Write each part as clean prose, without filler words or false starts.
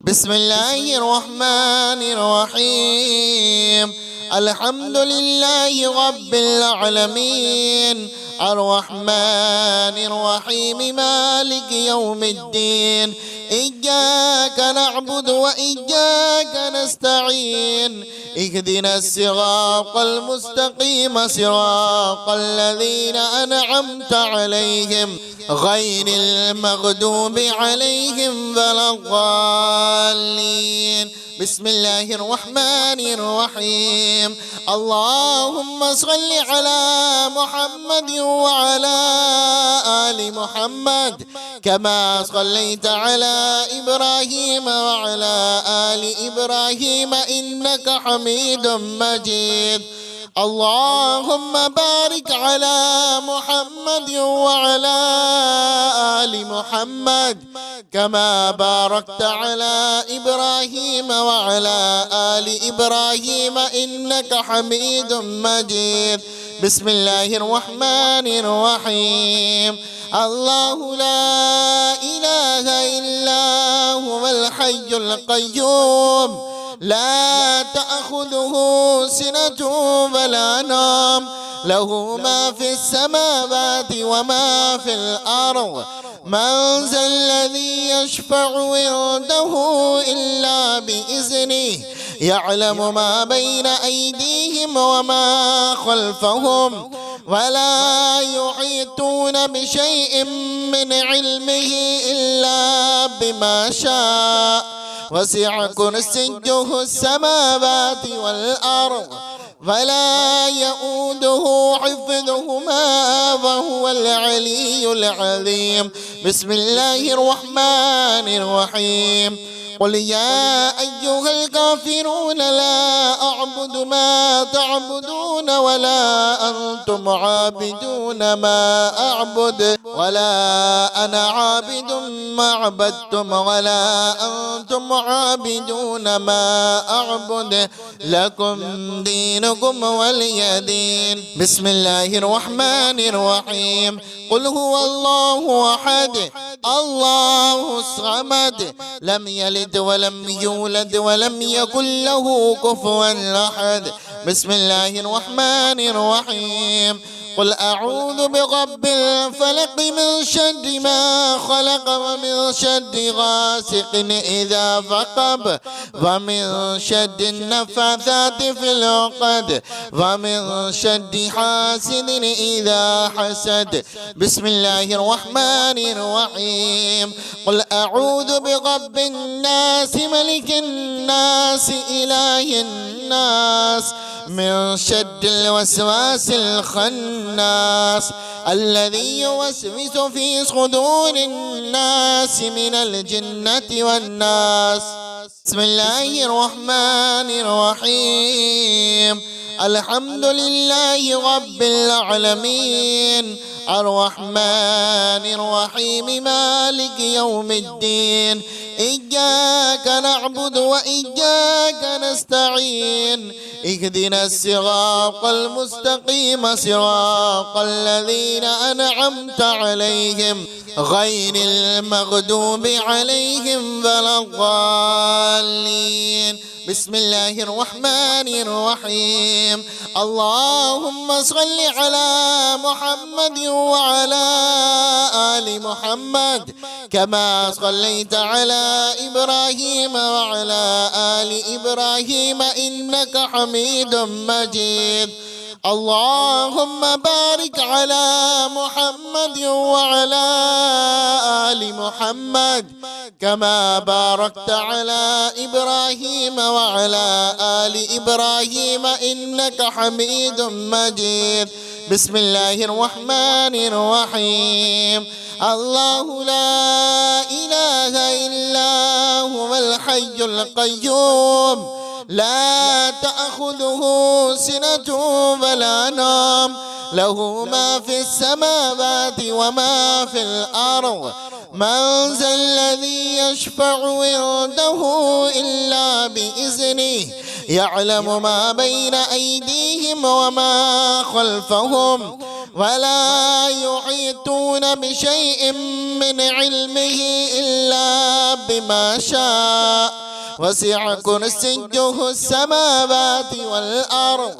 بسم الله الرحمن الرحيم. الحمد لله رب العالمين، الرحمن الرحيم، مالك يوم الدين. إياك نعبد وإياك نستعين، اهدنا الصراط المستقيم، صراط الذين أنعمت عليهم غير المغضوب عليهم ولا الضالين. بسم الله الرحمن الرحيم. اللهم صل على محمد وعلى آل محمد كما صليت على إبراهيم وعلى آل إبراهيم إنك حميد مجيد. اللهم بارك على محمد وعلى آل محمد كما باركت على إبراهيم وعلى آل إبراهيم إنك حميد مجيد. بسم الله الرحمن الرحيم. الله لا إله إلا هو الحي القيوم، لا تأخذه سنة ولا نوم، له ما في السماوات وما في الأرض. من ذا الذي يشفع عنده إلا بإذنه، يعلم ما بين أيديهم وما خلفهم، ولا يحيطون بشيء من علمه إلا بما شاء. وسع كرسيه السماوات والأرض، ولا يؤوده حفظهما وهو العلي العظيم. بسم الله الرحمن الرحيم. قل يا أيها الكافرون لا أعبد ما تعبدون ولا أنتم عابدون ما أعبد ولا أنا عابد ما عبدتم ولا أنتم عابدون ما أعبد، لكم دينكم ولي دين. بسم الله الرحمن الرحيم. قل هو الله أحد الله الصمد، لم يلد ولم يولد ولم يكن له كفوا أحد. بسم الله الرحمن الرحيم. قل أعوذ برب الفلق من شر ما خلق ومن شر غاسق إذا وقب ومن شر النفاثات في العقد ومن شر حاسد إذا حسد. بسم الله الرحمن الرحيم. قل أعوذ برب الناس ملك الناس إله الناس من شر الوسواس الخناس الذي يوسوس في صدور الناس من الجنة والناس. بسم الله الرحمن الرحيم. الحمد لله رب العالمين، الرحمن الرحيم، مالك يوم الدين. إياك نعبد وإياك نستعين، اهدنا الصراط المستقيم، صراط الذين أنعمت عليهم غير المغضوب عليهم ولا الضالين. بسم الله الرحمن الرحيم. اللهم صل على محمد وعلى آل محمد كما صليت على إبراهيم وعلى آل إبراهيم إنك حميد مجيد. اللهم بارك على محمد وعلى آل محمد كما باركت على إبراهيم وعلى آل إبراهيم إنك حميد مجيد. بسم الله الرحمن الرحيم. الله لا إله إلا هو الحي القيوم، لا تأخذه سنة ولا نوم، له ما في السماوات وما في الأرض. من ذا الذي يشفع عنده إلا بإذنه، يعلم ما بين أيديهم وما خلفهم، ولا يحيطون بشيء من علمه إلا بما شاء وسع كرسيه السماوات والأرض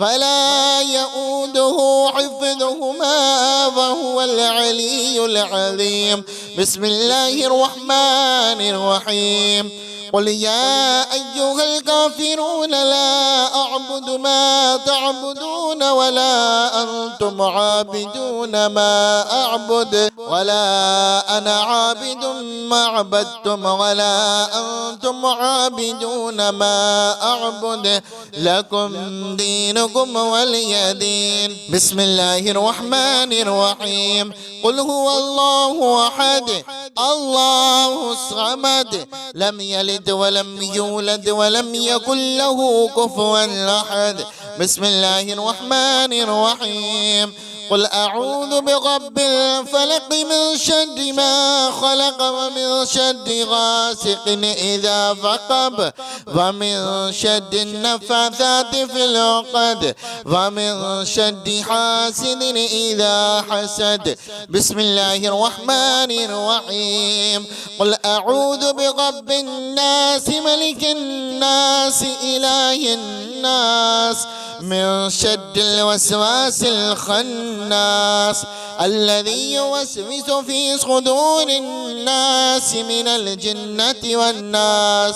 ولا يؤوده حفظهما وهو العلي العظيم. بسم الله الرحمن الرحيم. قل يا أيها الكافرون لا أعبد ما تعبدون ولا أنتم عابدون ما أعبد ولا أنا عابد ما عبدتم ولا أنتم عابدون ما أعبد لكم دينكم ولي دين. بسم الله الرحمن الرحيم. قل هو الله أحد الله الصمد لم يلد ولم يولد ولم يكن له كفوا أحد. بسم الله الرحمن الرحيم. قل أعوذ برب الفلق من شر ما خلق ومن شر غاسق إذا وقب ومن شر النفاثات في العقد ومن شر حاسد إذا حسد. بسم الله الرحمن الرحيم. قل أعوذ برب الناس ملك الناس إله الناس من شر الوسواس الخناس الذي يوسوس في صدور الناس من الجنة والناس.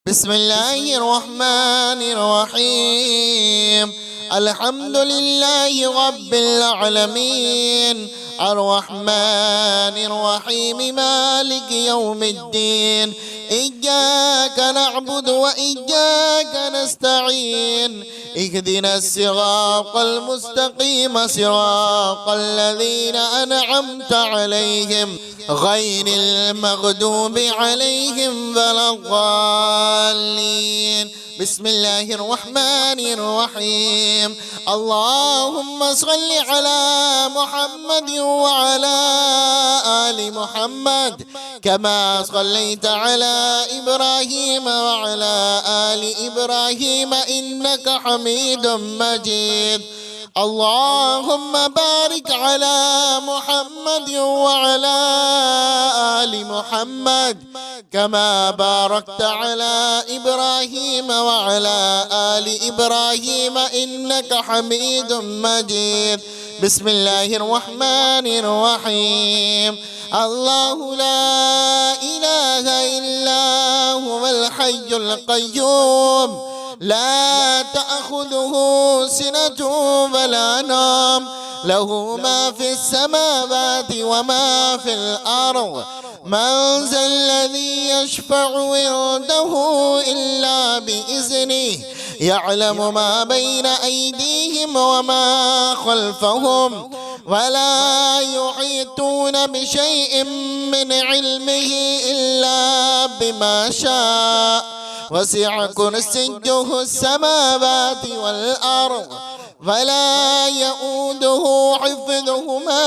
بسم الله الرحمن الرحيم. الحمد لله رب العالمين الرحمن الرحيم مالك يوم الدين إياك نعبد وإياك نستعين اهدنا الصراط المستقيم صراط الذين أنعمت عليهم غير المغضوب عليهم ولا الضالين. بسم الله الرحمن الرحيم. اللهم صل على محمد وعلى آل محمد كما صليت على إبراهيم وعلى آل إبراهيم إنك حميد مجيد. اللهم بارك على محمد وعلى آل محمد كما باركت على إبراهيم وعلى آل إبراهيم إنك حميد مجيد. بسم الله الرحمن الرحيم. الله لا إله إلا هو الحي القيوم لا تأخذه سنة ولا نوم له ما في السماوات وما في الأرض. من ذا الذي يشفع عنده إلا بإذنه يعلم ما بين أيديهم وما خلفهم ولا يحيطون بشيء من علمه إلا بما شاء وسع كرسيه السماوات والأرض ولا يؤوده حفظهما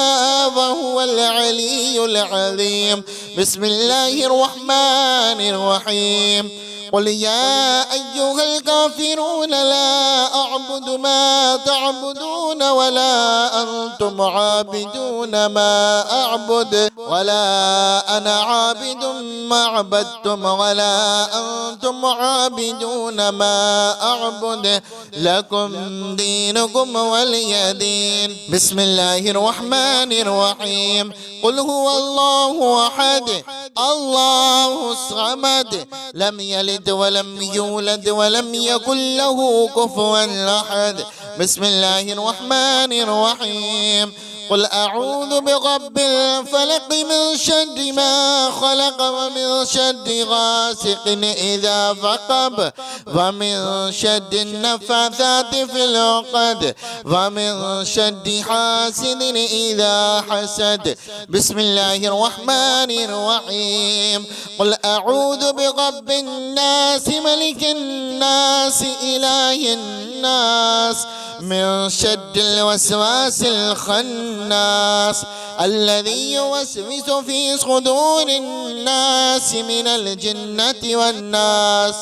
وهو العلي العظيم. بسم الله الرحمن الرحيم. قل يا أيها الكافرون لا أعبد ما تعبدون ولا أنتم عابدون ما أعبد ولا أنا عابد ما عبدتم ولا أنتم عابدون ما أعبد لكم دينكم ولي دين. بسم الله الرحمن الرحيم. قل هو الله أحد الله الصمد لم يلد ولم يولد ولم يكن له كفوا أحد. بسم الله الرحمن الرحيم. قل أعوذ برب الفلق من شر ما خلق ومن شر غاسق إذا وقب ومن شر النفاثات في العقد ومن شر حاسد إذا حسد. بسم الله الرحمن الرحيم. قل أعوذ برب الناس ملك الناس إله الناس من شر الوسواس الخناس الذي يوسوس في صدور الناس من الجنة والناس.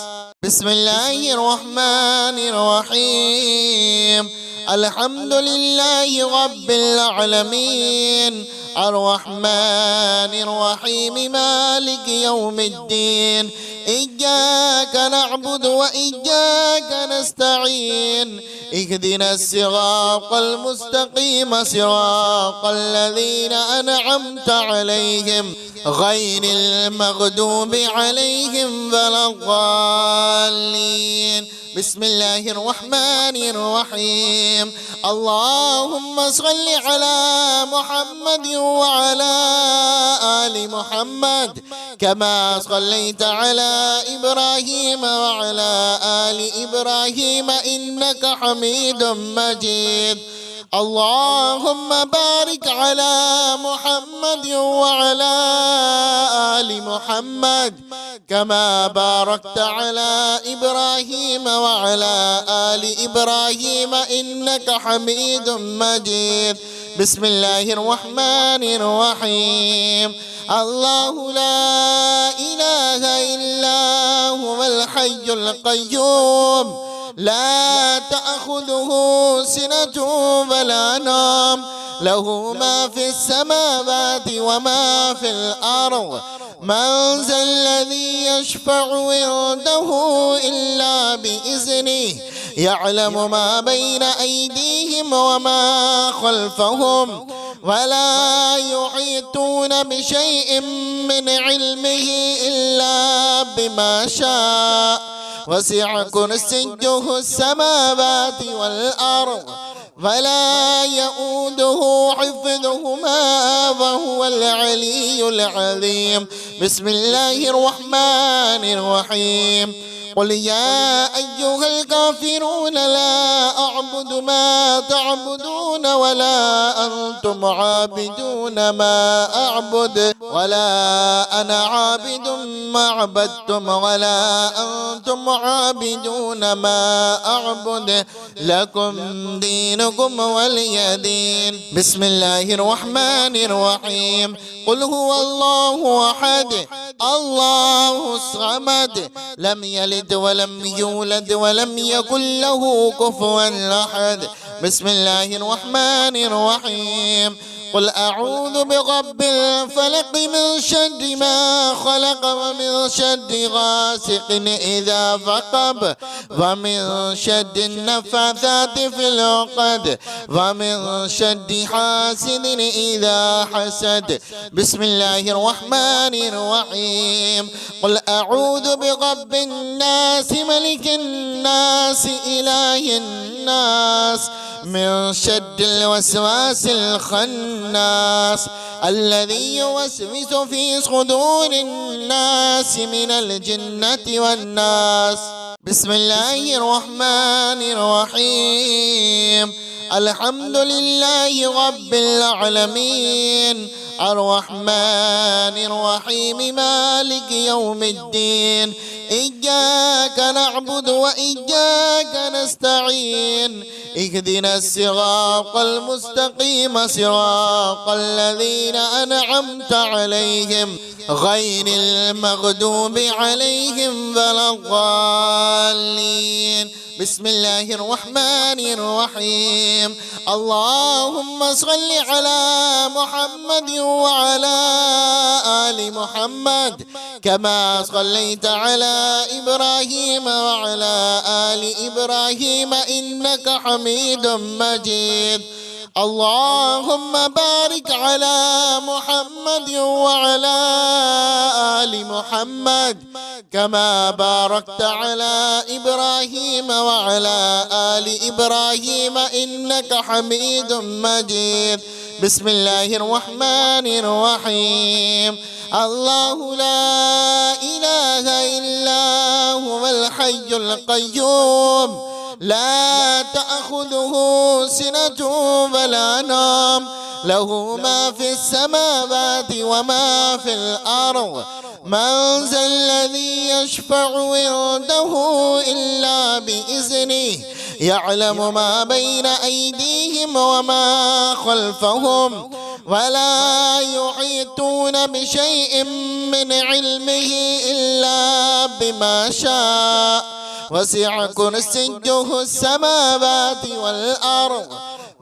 بسم الله الرحمن الرحيم. الحمد لله رب العالمين الرحمن الرحيم مالك يوم الدين إياك نعبد وإياك نستعين اهدنا الصراط المستقيم صراط الذين أنعمت عليهم غير المغضوب عليهم ولا الضالين. بسم الله الرحمن الرحيم. اللهم صل على محمد وعلى آل محمد كما صليت على إبراهيم وعلى آل إبراهيم إنك حميد مجيد. اللهم بارك على محمد وعلى آل محمد كما باركت على إبراهيم وعلى آل إبراهيم إنك حميد مجيد. بسم الله الرحمن الرحيم. الله لا إله إلا هو الحي القيوم لا تأخذه سنة ولا نوم له ما في السماوات وما في الأرض من ذا الذي يشفع عنده إلا بإذنه يعلم ما بين أيديهم وما خلفهم ولا يحيطون بشيء من علمه إلا بما شاء وسع كرسيه السماوات والأرض ولا يؤوده حفظهما وهو العلي العظيم. بسم الله الرحمن الرحيم. قل يا أيها الكافرون لا أعبد ما تعبدون ولا أنتم عابدون ما أعبد ولا أنا عابد ما عبدتم ولا أنتم عابدون ما أعبد لكم دينكم ولي دين. بسم الله الرحمن الرحيم. قل هو الله أحد الله الصمد لم يلد ولم يولد ولم يكن له كفوا أحد. بسم الله الرحمن الرحيم. قل أعوذ برب الفلق من شر ما خلق ومن شر غاسق إذا وقب ومن شر النفاثات في العقد ومن شر حاسد إذا حسد. بسم الله الرحمن الرحيم. قل أعوذ برب الناس ملك الناس إله الناس من شر الوسواس الخناس الذي يوسوس في صدور الناس من الجنة والناس. بسم الله الرحمن الرحيم. الحمد لله رب العالمين الرحمن الرحيم مالك يوم الدين إياك نعبد وإياك نستعين اهدنا الصراط المستقيم صراط الذين أنعمت عليهم غير المغضوب عليهم ولا الضالين. بسم الله الرحمن الرحيم. اللهم صل على محمد وعلى آل محمد كما صليت على إبراهيم وعلى آل إبراهيم إنك حميد مجيد. اللهم بارك على محمد وعلى آل محمد كما باركت على إبراهيم وعلى آل إبراهيم إنك حميد مجيد. بسم الله الرحمن الرحيم. الله لا إله إلا هو الحي القيوم لا تأخذه سنة ولا نوم له ما في السماوات وما في الأرض من ذا الذي يشفع عنده إلا بإذنه يعلم ما بين أيديهم وما خلفهم ولا يحيطون بشيء من علمه إلا بما شاء وسع كرسيه السماوات والأرض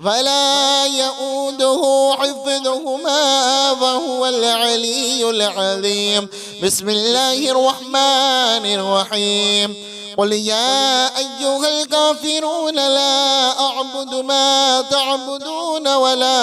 فلا يؤوده حفظهما وهو العلي العظيم. بسم الله الرحمن الرحيم. قل يا أيها الكافرون لا أعبد ما تعبدون ولا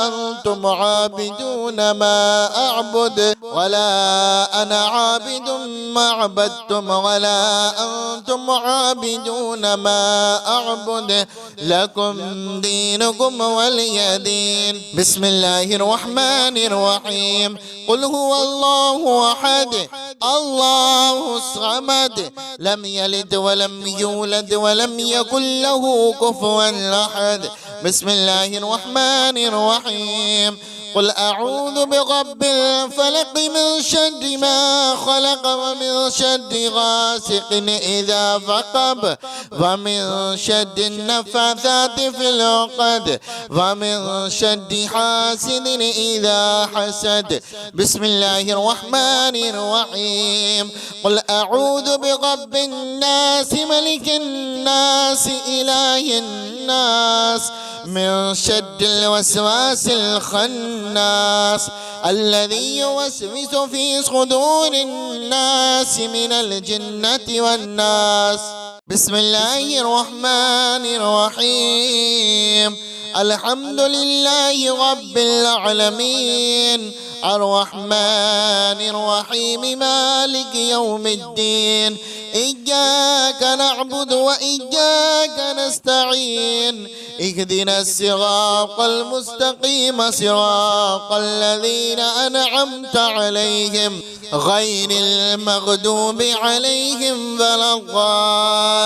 أنتم عابدون ما أعبد ولا أنا عابد ما عبدتم ولا أنتم عابدون ما أعبد لكم دينكم ولي دين. بسم الله الرحمن الرحيم. قل هو الله أحد الله الصمد لم يلد ولم يولد ولم يكن له كفوا أحد. بسم الله الرحمن الرحيم. قل أعوذ برب الفلق من شر ما خلق ومن شر غاسق إذا وقب ومن شر النفاثات في العقد ومن شر حاسد إذا حسد. بسم الله الرحمن الرحيم. قل أعوذ برب الناس ملك الناس إله الناس من شر الوسواس الخناس الذي يوسوس في صدور الناس من الجنة والناس. بسم الله الرحمن الرحيم. الحمد لله رب العالمين الرحمن الرحيم مالك يوم الدين إياك نعبد وإياك نستعين اهدنا الصراط المستقيم صراط الذين أنعمت عليهم غير المغضوب عليهم ولا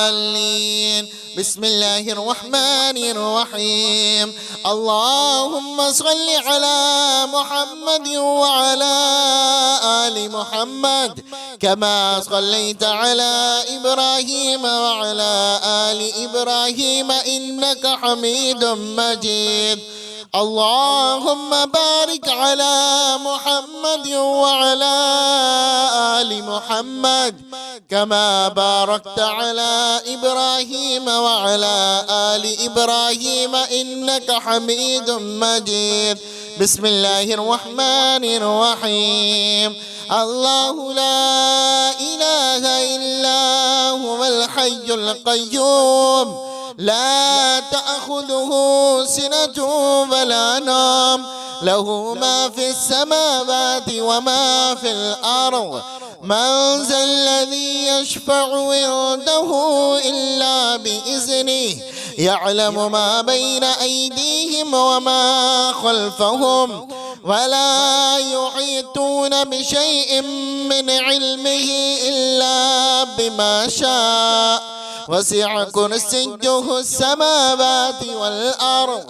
الضالين. بسم الله الرحمن الرحيم. اللهم صل على محمد وعلى آل محمد كما صليت على إبراهيم وعلى آل إبراهيم إنك حميد مجيد. اللهم بارك على محمد وعلى آل محمد كما باركت على إبراهيم وعلى آل إبراهيم إنك حميد مجيد. بسم الله الرحمن الرحيم. الله لا إله إلا هو الحي القيوم لا تأخذه سنة ولا نوم له ما في السماوات وما في الأرض من ذا الذي يشفع عنده إلا بإذنه يعلم ما بين أيديهم وما خلفهم ولا يحيطون بشيء من علمه إلا بما شاء وسع كرسيه السماوات والأرض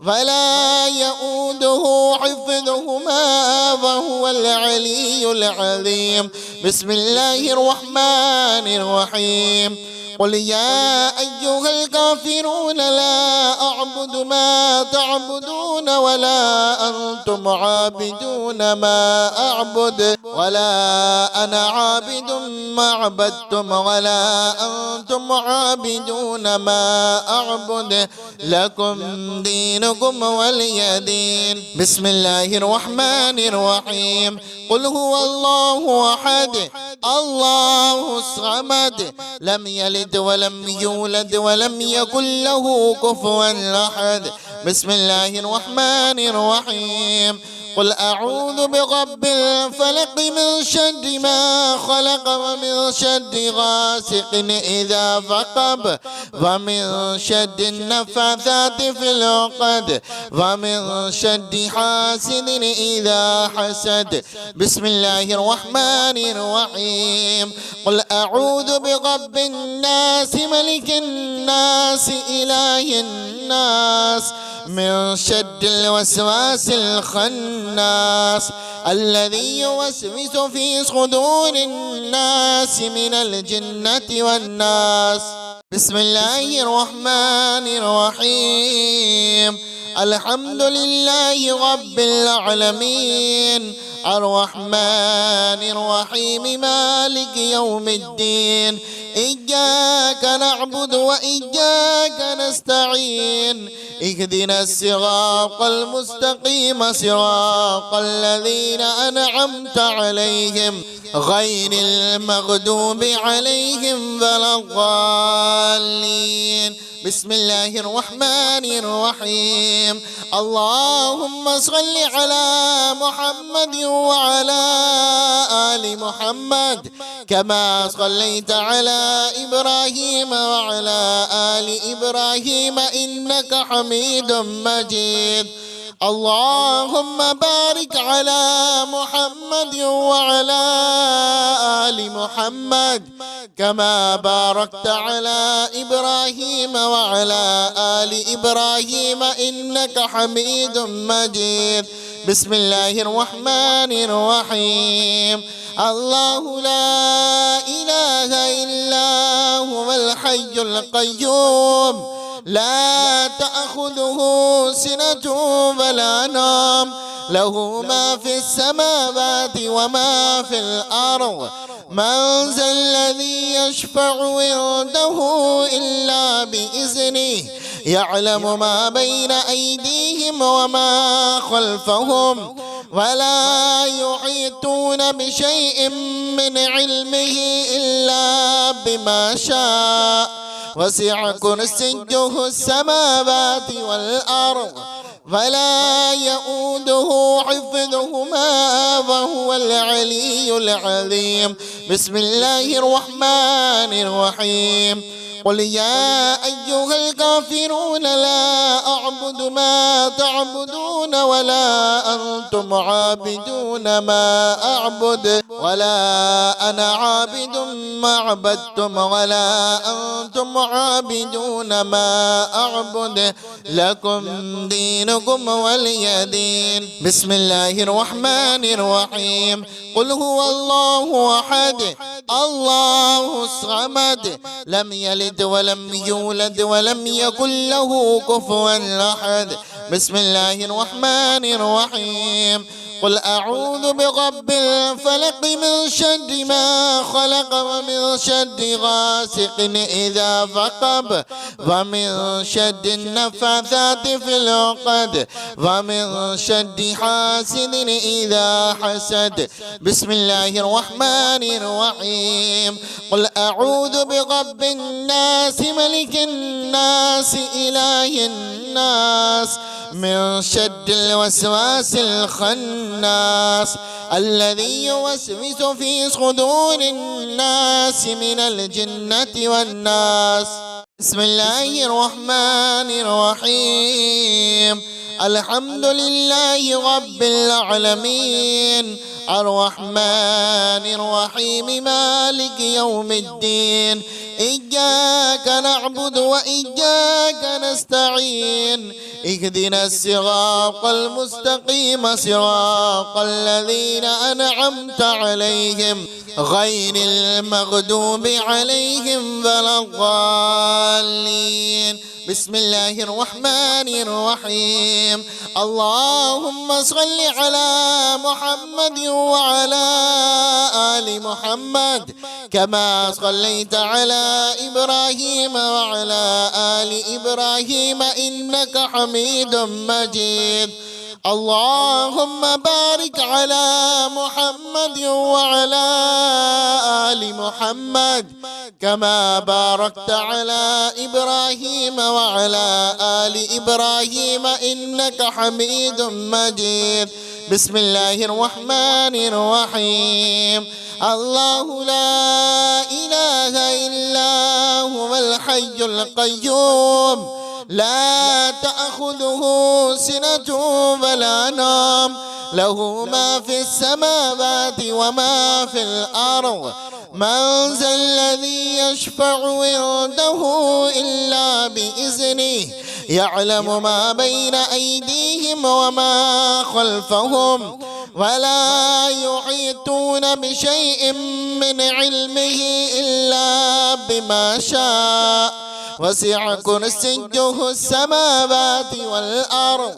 فلا يؤوده حفظهما وهو العلي العظيم. بسم الله الرحمن الرحيم. قل يا أيها الكافرون لا أعبد ما تعبدون ولا أنتم عابدون ما أعبد ولا أنا عابد ما عبدتم ولا أنتم عابدون ما أعبد لكم دينكم ولي دين. بسم الله الرحمن الرحيم. قل هو الله أحد الله الصمد لم يلد ولم يولد ولم يكن له كفوا أحد. بسم الله الرحمن الرحيم. قل أعوذ برب الفلق من شر ما خلق ومن شر غاسق إذا وقب ومن شر النفاثات في العقد ومن شر حاسد إذا حسد. بسم الله الرحمن الرحيم. قل أعوذ برب الناس ملك الناس إله الناس من شر الوسواس الخناس الذي يوسوس في صدور الناس من الجنة والناس. بسم الله الرحمن الرحيم. الحمد لله رب العالمين الرحمن الرحيم مالك يوم الدين إياك نعبد وإياك نستعين اهدنا الصراط المستقيم صراط الذين أنعمت عليهم غير المغضوب عليهم ولا الضالين. بسم الله الرحمن الرحيم. اللهم صل على محمد وعلى آل محمد كما صليت على إبراهيم وعلى آل إبراهيم إنك حميد مجيد. اللهم بارك على محمد وعلى آل محمد كما باركت على إبراهيم وعلى آل إبراهيم إنك حميد مجيد. بسم الله الرحمن الرحيم. الله لا إله إلا هو الحي القيوم لا تأخذه سنة ولا نوم له ما في السماوات وما في الأرض. من ذا الذي يشفع عنده إلا بإذنه يعلم ما بين أيديهم وما خلفهم ولا يحيطون بشيء من علمه إلا بما شاء وسع كرسيه السماوات والأرض ولا يؤوده حفظهما وهو العلي العظيم. بسم الله الرحمن الرحيم. قل يا أيها الكافرون لا أعبد ما تعبدون ولا أنتم عابدون ما أعبد ولا أنا عابد ما عبدتم ولا أنتم عابدون ما أعبد لكم دينكم ولي دين. بسم الله الرحمن الرحيم. قل هو الله أحد الله الصمد لم يلد ولم يولد ولم يكن له كفوا أحد. بسم الله الرحمن الرحيم. قل أعوذ برب الفلق من شر ما خلق ومن شر غاسق إذا وقب ومن شر النفاثات في العقد ومن شر حاسد إذا حسد. بسم الله الرحمن الرحيم. قل أعوذ برب الناس ملك الناس إله الناس من شر الوسواس الخناس الذي يوسوس في صدور الناس من الجنة والناس. بسم الله الرحمن الرحيم. الحمد لله رب العالمين الرحمن الرحيم مالك يوم الدين إياك نعبد وإياك نستعين اهدنا الصراط المستقيم صراط الذين أنعمت عليهم غير المغضوب عليهم ولا الضالين. بسم الله الرحمن الرحيم. اللهم صل على محمد وعلى آل محمد كما صليت على إبراهيم وعلى آل إبراهيم إنك حميد مجيد. اللهم بارك على محمد وعلى آل محمد كما باركت على إبراهيم وعلى آل إبراهيم إنك حميد مجيد. بسم الله الرحمن الرحيم. الله لا إله إلا هو الحي القيوم لا تأخذه سنة ولا نوم له ما في السماوات وما في الأرض. من ذا الذي يشفع عنده إلا بإذنه يعلم ما بين أيديهم وما خلفهم ولا يحيطون بشيء من علمه إلا بما شاء وسع كرسيه السماوات والأرض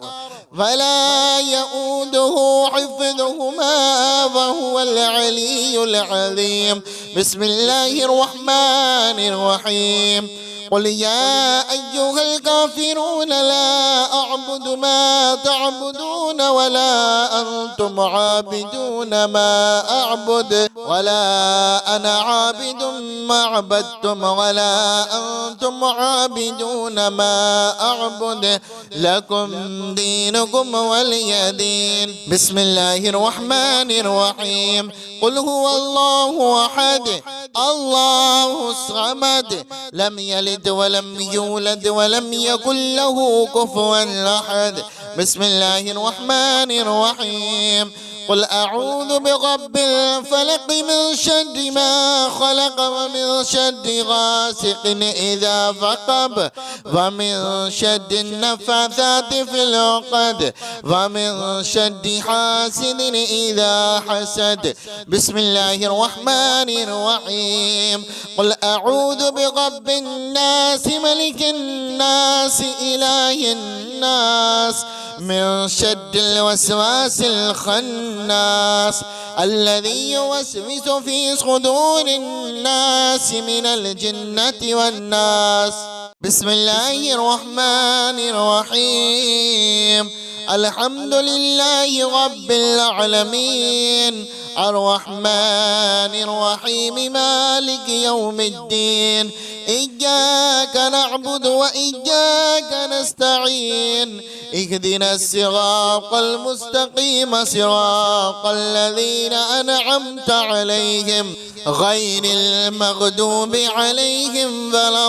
ولا يؤوده حفظهما وهو العلي العظيم. بسم الله الرحمن الرحيم. قل يا أيها الكافرون لا أعبد ما تعبدون ولا أنتم عابدون ما أعبد ولا أنا عابد ما عبدتم ولا أنتم عابدون ما أعبد لكم دينكم ولي دين. بسم الله الرحمن الرحيم. قل هو الله أحد الله الصمد لم يلد ولم يولد ولم يكن له كفوا أحد. بسم الله الرحمن الرحيم. قل أعوذ برب الفلق من شر ما خلق ومن شر غاسق إذا وقب ومن شر النفاثات في العقد ومن شر حاسد إذا حسد. بسم الله الرحمن الرحيم. قل أعوذ برب الناس ملك الناس إله الناس من شر الوسواس الخناس الذي يوسوس في صدور الناس من الجنة والناس. بسم الله الرحمن الرحيم. الحمد لله رب العالمين الرحمن الرحيم مالك يوم الدين. إياك نعبد وإياك نستعين. اهدنا الصراط المستقيم صراط الذين أنعمت عليهم غير المغضوب عليهم ولا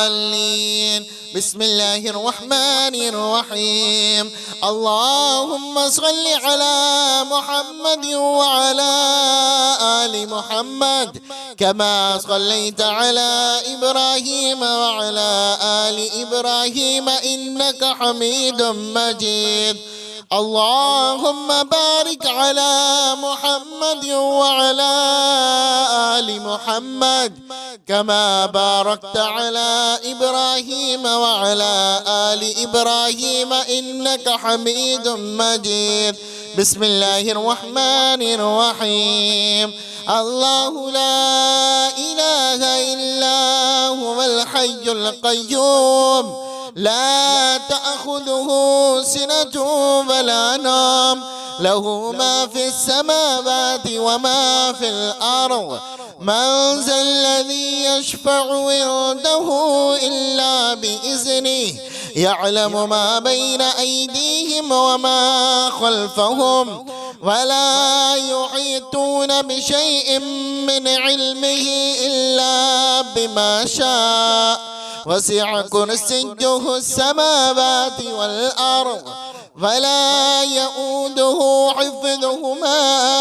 الضالين. بسم الله الرحمن الرحيم. اللهم صل على محمد وعلى آل محمد كما صليت على إبراهيم وعلى آل إبراهيم إنك حميد مجيد. اللهم بارك على محمد وعلى آل محمد كما باركت على إبراهيم وعلى آل إبراهيم إنك حميد مجيد. بسم الله الرحمن الرحيم. الله لا إله إلا هو الحي القيوم لا تأخذه سنة ولا نوم له ما في السماوات وما في الأرض. من ذا الذي يشفع عنده إلا بإذنه يعلم ما بين أيديهم وما خلفهم ولا يحيطون بشيء من علمه إلا بما شاء. وسع كرسيه السماوات والأرض ولا يؤوده حفظهما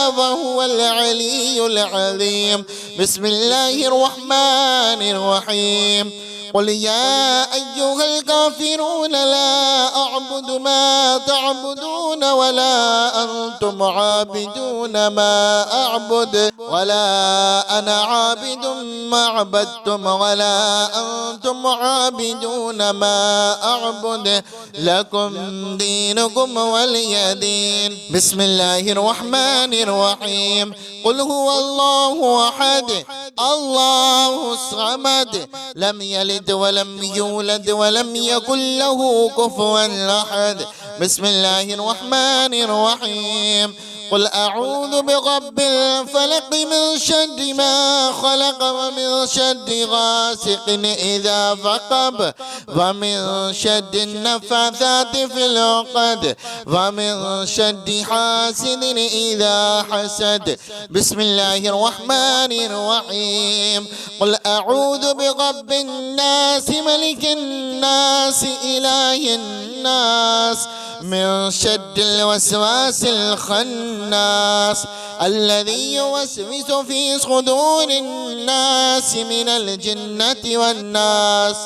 وهو العلي العظيم. بسم الله الرحمن الرحيم. قل يا أيها الكافرون لا أعبد ما تعبدون ولا أنتم عابدون ما أعبد ولا أنا عابد ما عبدتم ولا أنتم عابدون ما أعبد لكم دينكم ولي دين. بسم الله الرحمن الرحيم. قل هو الله أحد الله الصمد لم يلد ولم يولد ولم يكن له كفوا أحد. بسم الله الرحمن الرحيم. قل أعوذ برب الفلق من شر ما خلق ومن شر غاسق إذا وقب ومن شر النفاثات في العقد ومن شر حاسد إذا حسد. بسم الله الرحمن الرحيم. قل أعوذ برب الناس ملك الناس إله الناس من شر الوسواس الخناس الذي يوسوس في صدور الناس من الجنة والناس.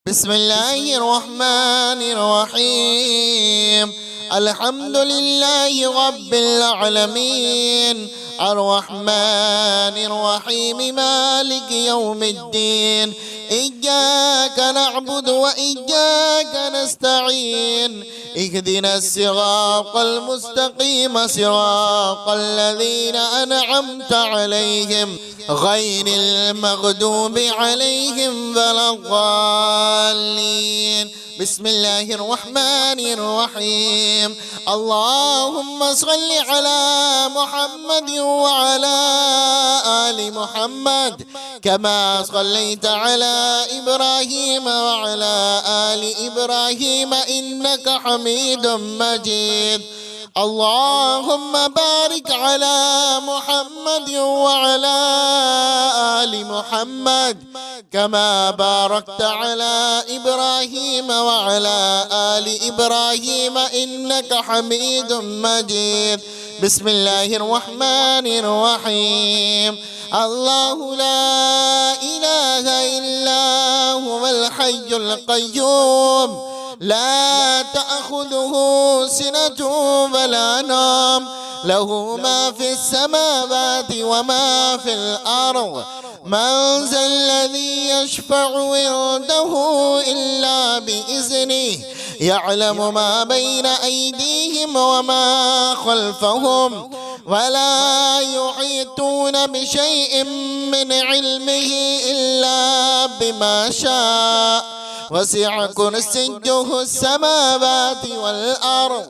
بسم الله الرحمن الرحيم. الحمد لله رب العالمين الرحمن الرحيم مالك يوم الدين إياك نعبد وإياك نستعين اهدنا الصراط المستقيم صراط الذين أنعمت عليهم غير المغضوب عليهم ولا الضالين. بسم الله الرحمن الرحيم. اللهم صل على محمد وعلى آل محمد كما صليت على إبراهيم وعلى آل إبراهيم إنك حميد مجيد. اللهم بارك على محمد وعلى آل محمد كما باركت على إبراهيم وعلى آل إبراهيم إنك حميد مجيد. بسم الله الرحمن الرحيم. الله لا إله إلا هو الحي القيوم لا تأخذه سنة ولا نوم له ما في السماوات وما في الأرض من ذا الذي يشفع عنده إلا بإذنه يعلم ما بين أيديهم وما خلفهم ولا يحيطون بشيء من علمه إلا بما شاء وسع كرسيه السماوات والأرض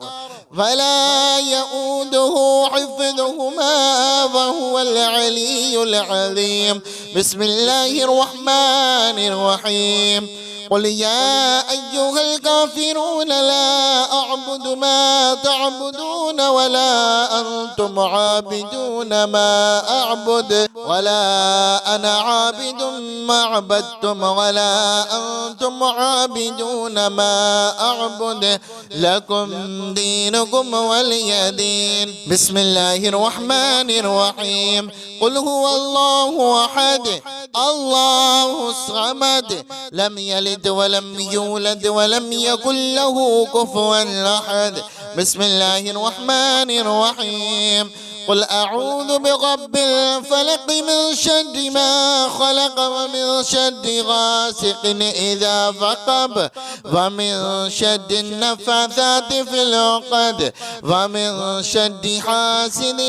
فلا يؤوده حفظهما وهو العلي العظيم. بسم الله الرحمن الرحيم. قل يا أيها الكافرون لا أعبد ما تعبدون ولا أنتم عابدون ما أعبد ولا أنا عابد ما عبدتم ولا أنتم عابدون ما أعبد لكم دينكم ولي دين. بسم الله الرحمن الرحيم. قل هو الله أحد الله الصمد لم يلد ولم يولد ولم يكن له كفوا أحد. بسم الله الرحمن الرحيم. قل أعوذ برب الفلق من شر ما خلق ومن شر غاسق إذا وقب ومن شر النفاثات في العقد ومن شر حاسد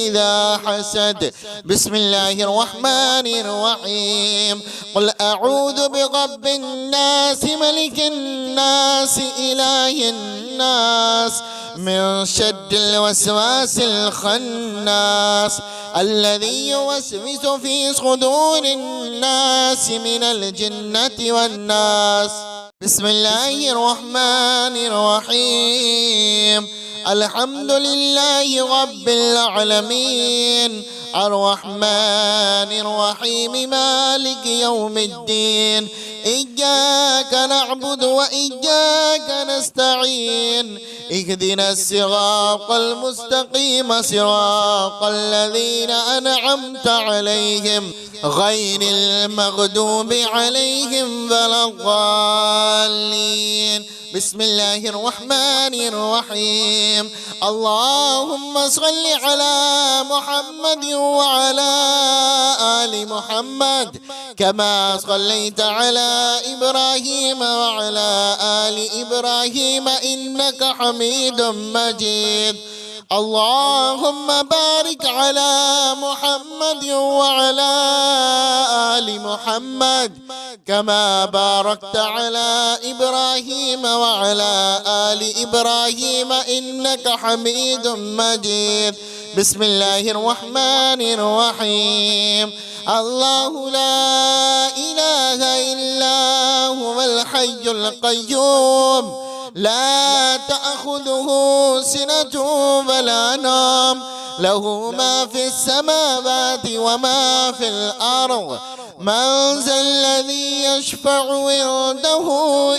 إذا حسد. بسم الله الرحمن الرحيم. قل أعوذ برب الناس ملك الناس إله الناس من شر الوسواس الخناس الذي يوسوس في صدور الناس من الجنة والناس. بسم الله الرحمن الرحيم. الحمد لله رب العالمين الرحمن الرحيم مالك يوم الدين إياك نعبد وإياك نستعين اهدنا الصراط المستقيم صراط الذين أنعمت عليهم غير المغضوب عليهم ولا الضالين. بسم الله الرحمن الرحيم. اللهم صل على محمد وعلى آل محمد كما صليت على إبراهيم وعلى آل إبراهيم إنك حميد مجيد. اللهم بارك على محمد وعلى آل محمد كما باركت على إبراهيم وعلى آل إبراهيم إنك حميد مجيد. بسم الله الرحمن الرحيم. الله لا إله إلا هو الحي القيوم لا تأخذه سنة ولا نوم له ما في السماوات وما في الأرض من ذا الذي يشفع عنده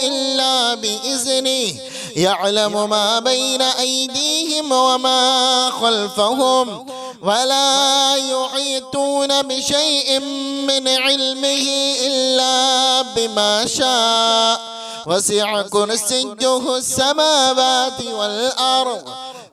إلا بإذنه يعلم ما بين أيديهم وما خلفهم ولا يحيطون بشيء من علمه إلا بما شاء وسع كرسيه السماوات والأرض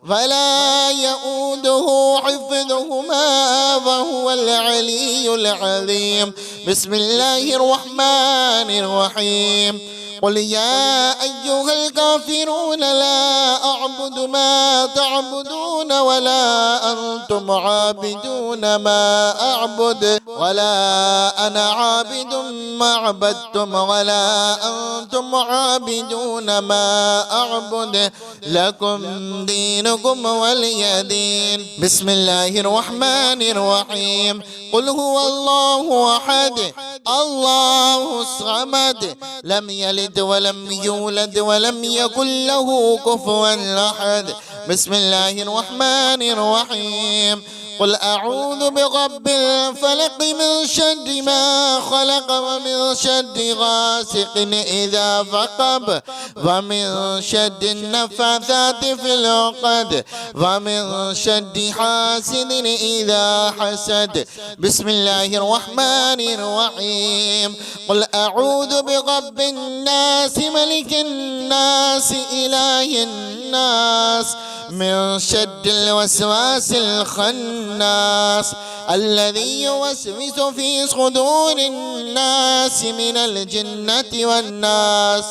ولا يؤوده حفظهما وهو العلي العظيم. بسم الله الرحمن الرحيم. قل يا أيها الكافرون لا أعبد ما تعبدون ولا أنتم عابدون ما أعبد ولا أنا عابد ما عبدتم ولا أنتم عابدون ما أعبد لكم دينكم ولي دين. بسم الله الرحمن الرحيم. قل هو الله أحد الله الصمد لم يلد ولم يولد ولم يكن له كفوا أحد. بسم الله الرحمن الرحيم. قل أعوذ برب الفلق من شر ما خلق ومن شر غاسق إذا وقب ومن شر النفاثات في العقد ومن شر حاسد إذا حسد. بسم الله الرحمن الرحيم. قل أعوذ برب الناس ملك الناس إله الناس من شر الوسواس الخناس الذي يوسوس في صدور الناس من الجنة والناس.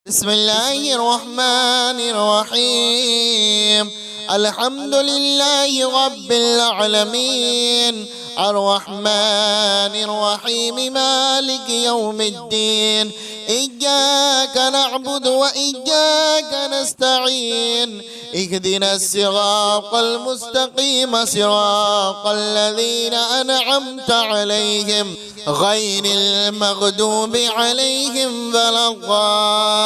بسم الله الرحمن الرحيم. الحمد لله رب العالمين الرحمن الرحيم مالك يوم الدين. إياك نعبد وإياك نستعين. اهدنا الصراط المستقيم صراط الذين أنعمت عليهم غير المغضوب عليهم ولا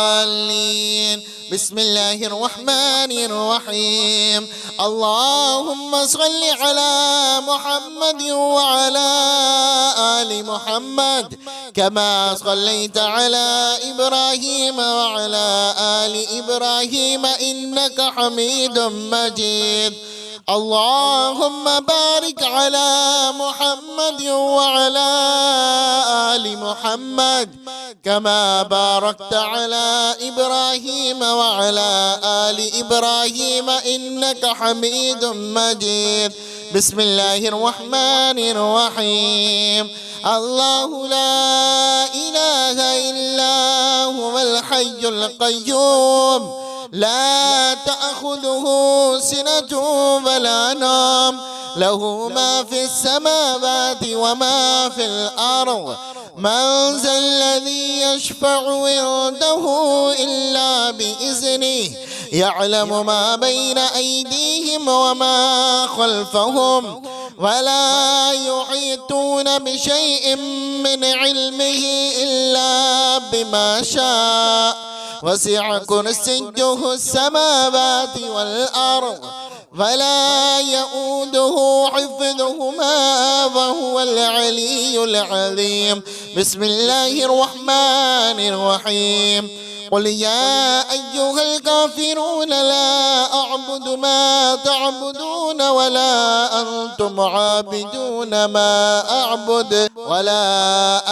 الضالين. بسم الله الرحمن الرحيم. اللهم صل على محمد وعلى آل محمد كما صليت على إبراهيم وعلى آل إبراهيم إنك حميد مجيد. اللهم بارك على محمد وعلى آل محمد كما باركت على إبراهيم وعلى آل إبراهيم إنك حميد مجيد. بسم الله الرحمن الرحيم. الله لا إله إلا هو الحي القيوم لا تأخذه سنة ولا نوم له ما في السماوات وما في الأرض. من ذا الذي يشفع عنده إلا بإذنه يعلم ما بين أيديهم وما خلفهم ولا يحيطون بشيء من علمه إلا بما شاء. وسع كرسيه السماوات والأرض ولا يؤوده حفظهما وهو العلي العظيم. بسم الله الرحمن الرحيم. قل يا أيها الكافرون لا أعبد ما تعبدون ولا أنتم عابدون ما أعبد ولا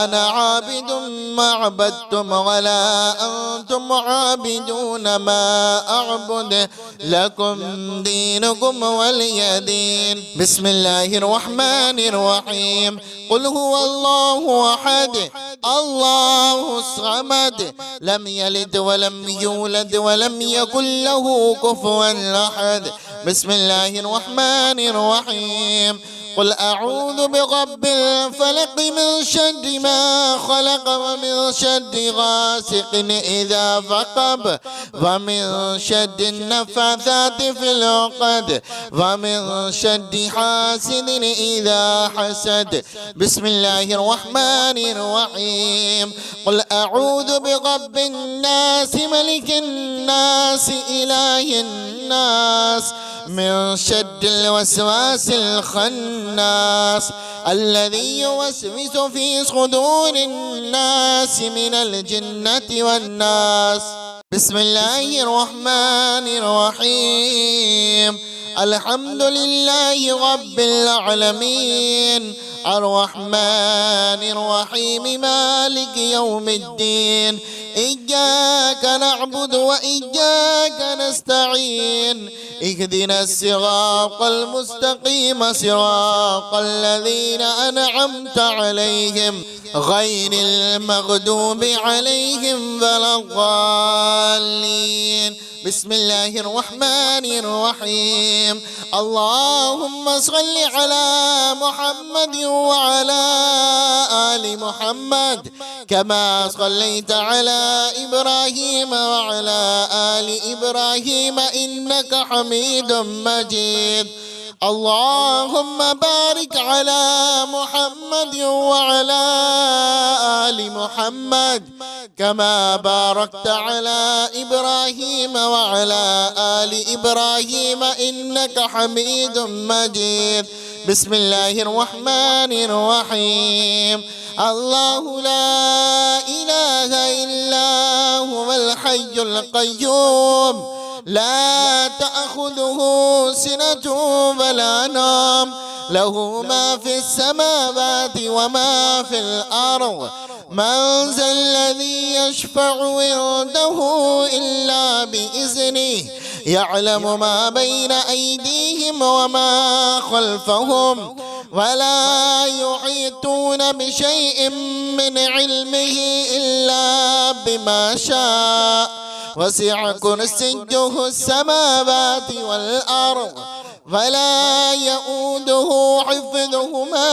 أنا عابد ما عبدتم ولا أنتم عابدون ما أعبد لكم دينكم ولي دين. بسم الله الرحمن الرحيم. قل هو الله أحد الله الصمد لم يلد ولم يولد ولم يكن له كفوا أحد. بسم الله الرحمن الرحيم. قل أعوذ برب الفلق من شر ما خلق ومن شر غاسق إذا وقب ومن شر النفاثات في العقد ومن شر حاسد إذا حسد. بسم الله الرحمن الرحيم. قل أعوذ برب الناس ملك الناس إله الناس من شر الوسواس الخناس الذي يوسوس في صدور الناس من الجنة والناس. بسم الله الرحمن الرحيم. الحمد لله رب العالمين الرحمن الرحيم مالك يوم الدين إياك نعبد وإياك نستعين اهدنا الصراط المستقيم صراط الذين أنعمت عليهم غير المغضوب عليهم ولا الضالين. بسم الله الرحمن الرحيم. اللهم صل على محمد وعلى آل محمد كما صليت على إبراهيم وعلى آل إبراهيم إنك حميد مجيد. اللهم بارك على محمد وعلى آل محمد كما باركت على إبراهيم وعلى آل إبراهيم إنك حميد مجيد. بسم الله الرحمن الرحيم. الله لا إله إلا هو الحي القيوم لا تأخذه سنة ولا نوم له ما في السماوات وما في الأرض. من ذا الذي يشفع عنده إلا بإذنه يعلم ما بين أيديهم وما خلفهم ولا يحيطون بشيء من علمه إلا بما شاء وسع كرسيه السماوات والأرض فلا يؤوده حفظهما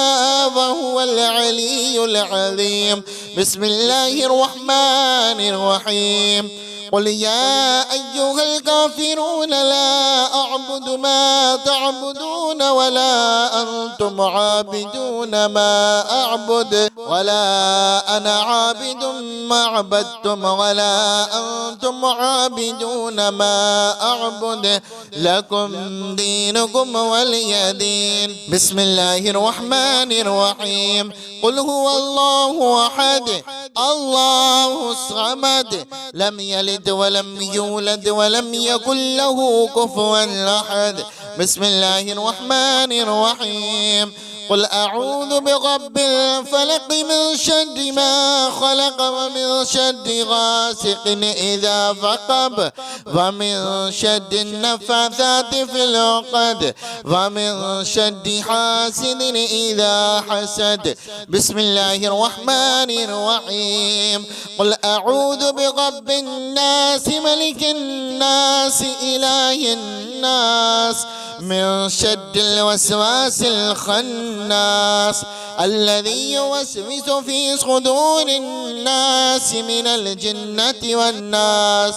وهو العلي العظيم. بسم الله الرحمن الرحيم. قل يا أيها الكافرون لا أعبد ما تعبدون ولا أنتم عابدون ما أعبد ولا أنا عابد ما عبدتم ولا أنتم عابدون ما أعبد لكم دينكم ولي دين. بسم الله الرحمن الرحيم. قل هو الله أحد الله الصمد لم يلد ولم يولد ولم يكن له كفوا أحد. بسم الله الرحمن الرحيم. قل أعوذ برب الفلق من شر ما خلق ومن شر غاسق إذا وقب ومن شر النفاثات في العقد ومن شر حاسد إذا حسد. بسم الله الرحمن الرحيم. قل أعوذ برب الناس ملك الناس إله الناس من شر الوسواس الخناس الذي يوسوس في صدور الناس من الجنة والناس.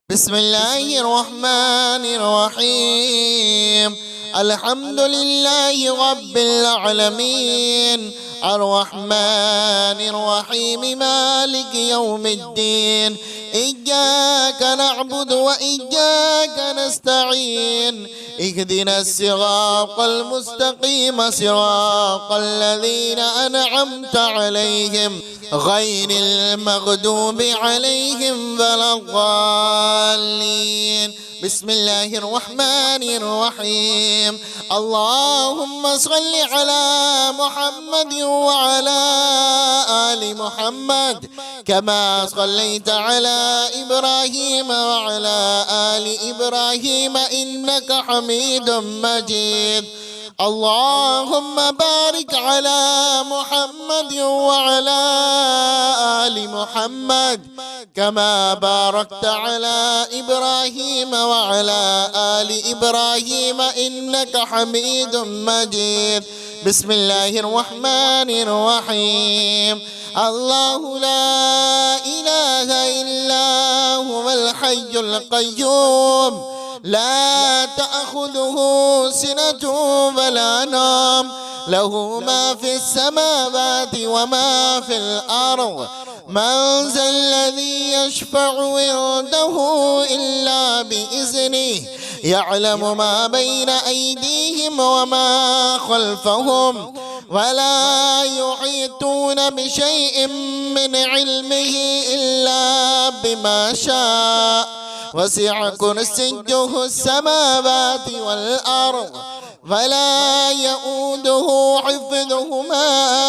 بسم الله الرحمن الرحيم. الحمد لله رب العالمين الرحمن الرحيم مالك يوم الدين إياك نعبد وإياك نستعين اهدنا الصراط المستقيم صراط الذين أنعمت عليهم غير المغضوب عليهم ولا الضالين. بسم الله الرحمن الرحيم. اللهم صل على محمد وعلى آل محمد كما صليت على إبراهيم وعلى آل إبراهيم إنك حميد مجيد. اللهم بارك على محمد وعلى آل محمد كما باركت على إبراهيم وعلى آل إبراهيم إنك حميد مجيد. بسم الله الرحمن الرحيم. الله لا إله إلا هو الحي القيوم لا تأخذه سنة ولا نوم له ما في السماوات وما في الأرض. من ذا الذي يشفع عنده إلا بإذنه يعلم ما بين أيديهم وما خلفهم ولا يحيطون بشيء من علمه إلا بما شاء وسع كرسيه السماوات والأرض فلا يؤوده حفظهما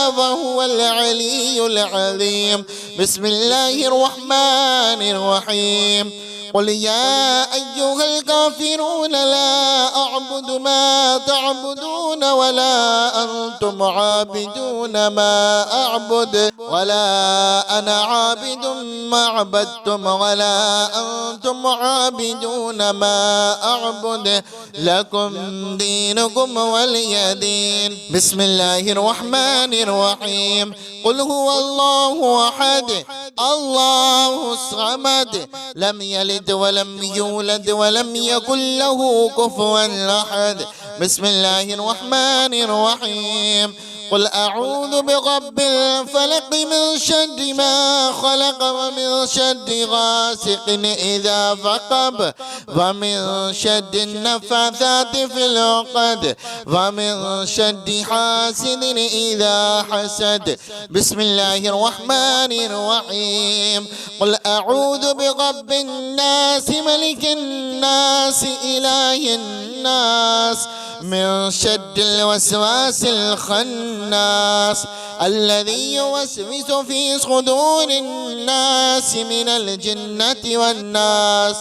وهو العلي العظيم. بسم الله الرحمن الرحيم. قل يا أيها الكافرون لا أعبد ما تعبدون ولا أنتم عابدون ما أعبد ولا أنا عابد ما عبدتم ولا أنتم عابدون ما أعبد لكم دينكم ولي دين. بسم الله الرحمن الرحيم. قل هو الله أحد الله الصمد لم يلد ولم يولد ولم يكن له كفوا أحد. بسم الله الرحمن الرحيم. قل أعوذ برب الفلق من شر ما خلق ومن شر غاسق إذا وقب ومن شر النفاثات في العقد ومن شر حاسد إذا حسد. بسم الله الرحمن الرحيم. قل أعوذ برب الناس ملك الناس إله الناس من شر الوسواس الخناس الذي يوسوس في صدور الناس من الجنة والناس.